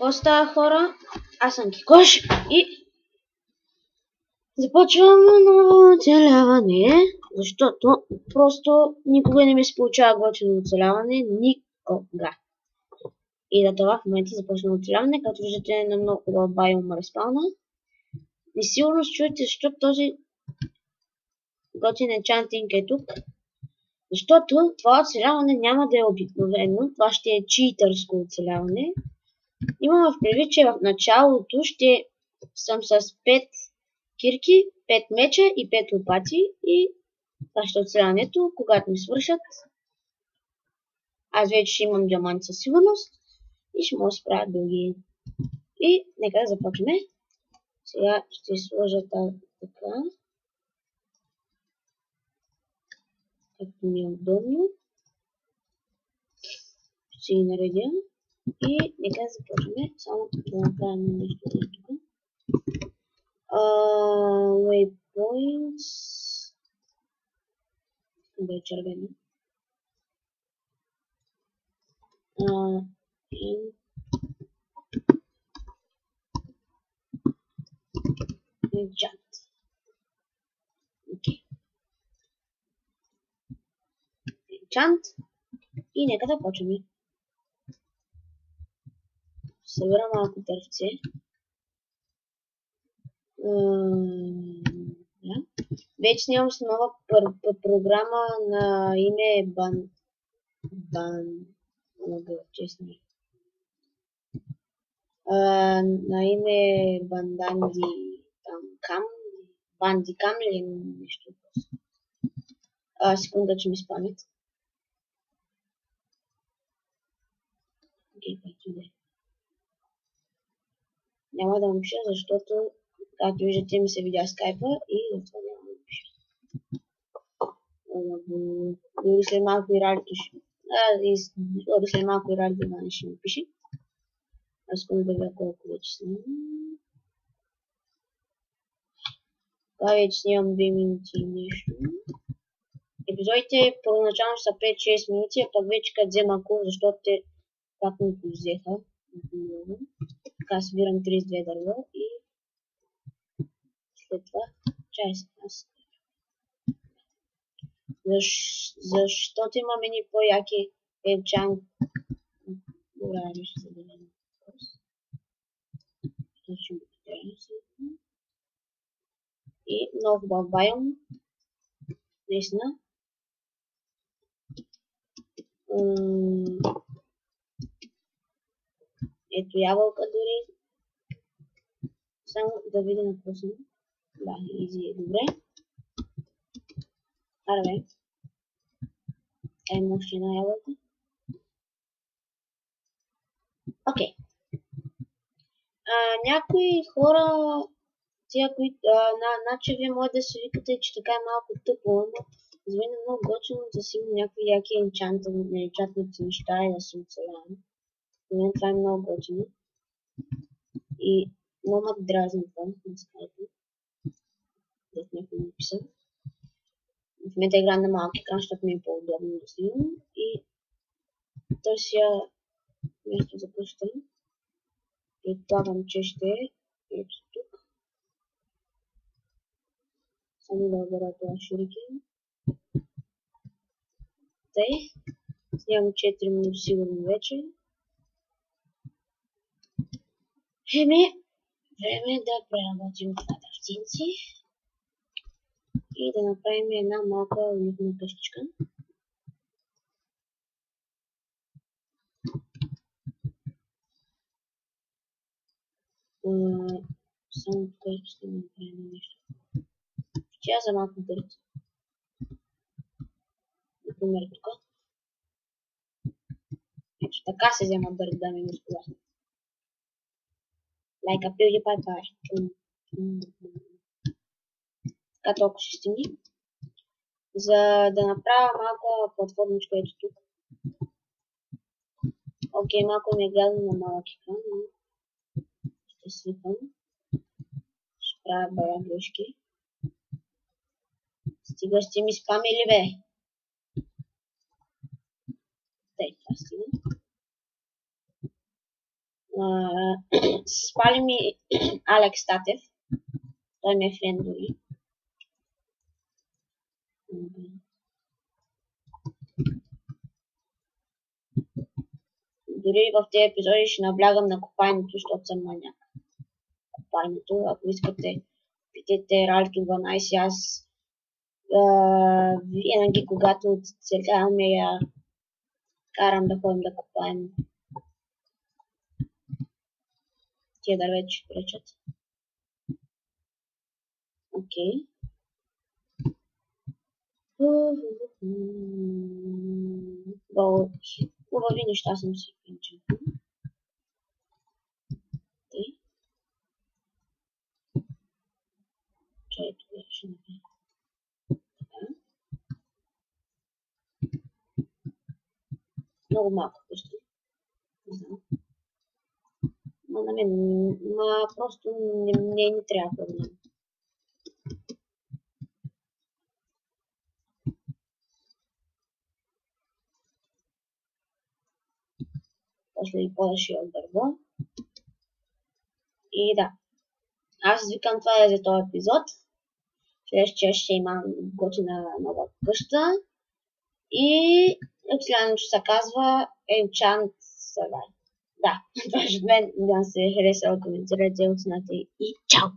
Какво става, хора? Аз съм Кикош и започваме ново оцеляване, защото просто никога не ми се получава готино оцеляване, никога. И за това в момента започваме оцеляване, като виждате на много хубава байома респауна. И сигурно се чуете, защото този готин енчантинг е тук. Защото това оцеляване няма да е обикновено, това ще е читърско оцеляване. Имам в предвид, че в началото ще съм с 5 кирки, 5 меча и 5 лопати и това ще е оцеляването, когато ми свършат. Аз вече ще имам диамант със сигурност и ще мога да справя други. И нека да започнем. Сега ще сложа така, както ми е удобно. Ще ги наредя. И нека да започнем. Само да направим нещо тук. Waypoints. Да е червено. Enchant. Окей. Enchant. И нека да почнем. Събера малко дървце. Да. Вече нямам с нова програма на име на име Банданди Кам, Банди Кам или нещо. Секунда, че ми спамят. Окей, няма да му пиша, защото, както виждате, ми се видя скайпа и затова няма да пиша. Дори след малко и радиото ще... Дори след малко и радиото ще ми пише. Аз искам да видя колко вече снимам. Това вече снимам 2 минути и нещо. Епизодите първоначално са 5-6 минути, а пък вече като взема кул, защото те пак ми го взеха. Така събирам 32 дърва и след това чай се аз. Защото имаме ни по-яки енчант. Добре, ще се даде на въпрос. Ще го потеряем сега. И много хубав байом. Наистина. Ето ябълка дори. Само да видим на какво съм. Да, изи е добре. Арве. Емо още една ябълка. Окей. Някои хора, тия, които, че вие може да си викате, че така е малко тъпо, но за мен е много готино да си има някакви яки енчантните неща и да се оцелявам. За мен това е много готино. И много ме дразни това на скайпа. Дето някой ми писа. В момента играм на малки екран, защото ми е по-удобно да снимам. И търся нещо за пъщане. Предполагам, че ще е ето тук. Само да обера това шурикен. Тъй. Снимам 4 минути сигурно вече. Време да преработим това дървцинци. И да направим една малка уютна къщичка. Само тук ще направим нещо. Ще за малко дърт. Например тук. Ето така се взема дърт, дами и господа. Like a PewDiePie page. Така толкова ще стигне. За да направя малка платформичка ето тук. Окей, малко ми е гадно на малък екран, но ще свикам. Ще правя бая грешки. Стига сте ми спамили, бе. Тъй, това стига. Спали ми Алекс Татев. Той ми е френд дори. Дори в тези епизоди ще наблягам на копаенето, защото съм маняк. Копаенето, ако искате, питайте Ралки 12, аз винаги, когато целяме я карам да ходим да копаем. Тия дървета ще пречат. Окей. Хубави неща съм си пинчил. Чайто беше направи. Много малко къща. Не знам. На мен просто не трябва да знам. После и по-дъши от дърво. И да. Аз викам това е за този епизод. Следващия ще имам готина нова къща. И следващото ще се казва Enchant Survive. Да, това е от мен. Да се хареса, коментирайте, оценете и чао!